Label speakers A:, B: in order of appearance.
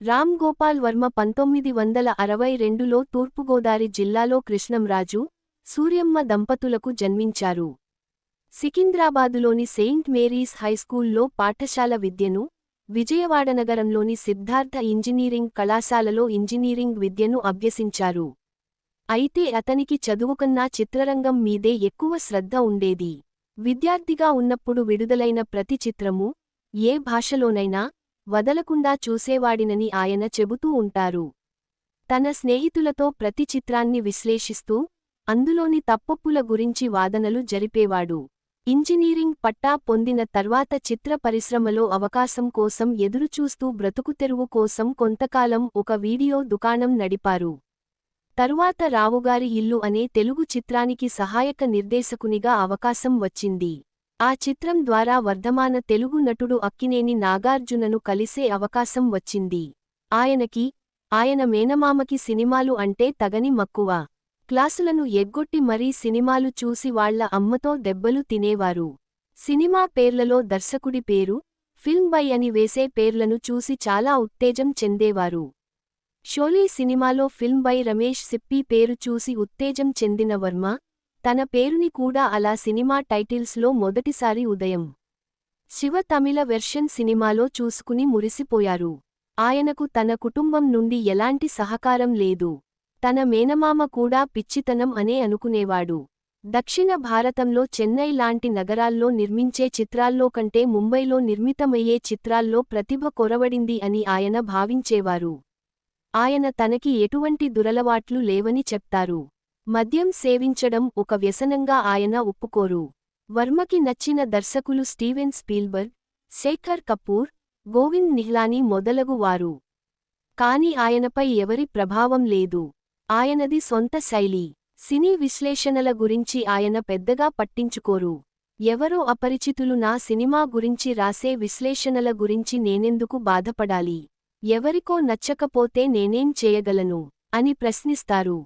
A: రామ్ గోపాల్ వర్మ 1962లో తూర్పుగోదావరి జిల్లాలో కృష్ణంరాజు, సూర్యమ్మ దంపతులకు జన్మించారు. సికింద్రాబాదులోని సెయింట్ మేరీస్ హైస్కూల్లో పాఠశాల విద్యను, విజయవాడనగరంలోని సిద్ధార్థ ఇంజనీరింగ్ కళాశాలలో ఇంజనీరింగ్ విద్యను అభ్యసించారు. అయితే అతనికి చదువుకన్నా చిత్రరంగం మీదే ఎక్కువ శ్రద్ధ ఉండేది. విద్యార్థిగా ఉన్నప్పుడు విడుదలైన ప్రతి చిత్రమూ, ఏ భాషలోనైనా వదలకుండా చూసేవాడినని ఆయన చెబుతూ ఉంటారు. తన స్నేహితులతో ప్రతి చిత్రాన్ని విశ్లేషిస్తూ, అందులోని తప్పొప్పుల గురించి వాదనలు జరిపేవాడు. ఇంజనీరింగ్ పట్టా పొందిన తర్వాత చిత్ర పరిశ్రమలో అవకాశం కోసం ఎదురుచూస్తూ బ్రతుకుతెరువు కోసం కొంతకాలం ఒక వీడియో దుకాణం నడిపారు. తరువాత రావుగారి ఇల్లు అనే తెలుగు చిత్రానికి సహాయక నిర్దేశకునిగా అవకాశం వచ్చింది. ఆ చిత్రం ద్వారా వర్ధమాన తెలుగు నటుడు అక్కినేని నాగార్జునను కలిసే అవకాశం వచ్చింది. ఆయనకి, ఆయన మేనమామకి సినిమాలు అంటే తగని మక్కువ. క్లాసులను ఎగ్గొట్టి మరీ సినిమాలు చూసి వాళ్ల అమ్మతో దెబ్బలు తినేవారు. సినిమా పేర్లలో దర్శకుడి పేరు, ఫిల్మ్ బై అని వేసే పేర్లను చూసి చాలా ఉత్తేజం చెందేవారు. షోలే సినిమాలో ఫిల్మ్ బై రమేష్ సిప్పి పేరు చూసి ఉత్తేజం చెందిన వర్మ, తన పేరుని కూడా అలా సినిమా టైటిల్స్లో మొదటిసారి ఉదయం శివ తమిళ వెర్షన్ సినిమాలో చూసుకుని మురిసిపోయారు. ఆయనకు తన కుటుంబం నుండి ఎలాంటి సహకారం లేదు. తన మేనమామ కూడా పిచ్చితనం అనే అనుకునేవాడు. దక్షిణ భారతంలో చెన్నై లాంటి నగరాల్లో నిర్మించే చిత్రాల్లో కంటే ముంబైలో నిర్మితమయ్యే చిత్రాల్లో ప్రతిభ కొరవడింది అని ఆయన భావించేవారు. ఆయన తనకి ఎటువంటి దురలవాట్లు లేవని చెప్తారు. మద్యం సేవించడం ఒక వ్యసనంగా ఆయన ఒప్పుకోరు. వర్మకి నచ్చిన దర్శకులు స్టీవెన్ స్పీల్బర్గ్, శేఖర్ కపూర్, గోవింద్ నిహ్లానీ మొదలగు వారు. కాని ఆయనపై ఎవరి ప్రభావం లేదు. ఆయనది సొంత శైలి. సినీ విశ్లేషణల గురించి ఆయన పెద్దగా పట్టించుకోరు. ఎవరో అపరిచితులు నా సినిమా గురించి రాసే విశ్లేషణల గురించి నేనెందుకు బాధపడాలి, ఎవరికో నచ్చకపోతే నేనేం చేయగలను అని ప్రశ్నిస్తారు.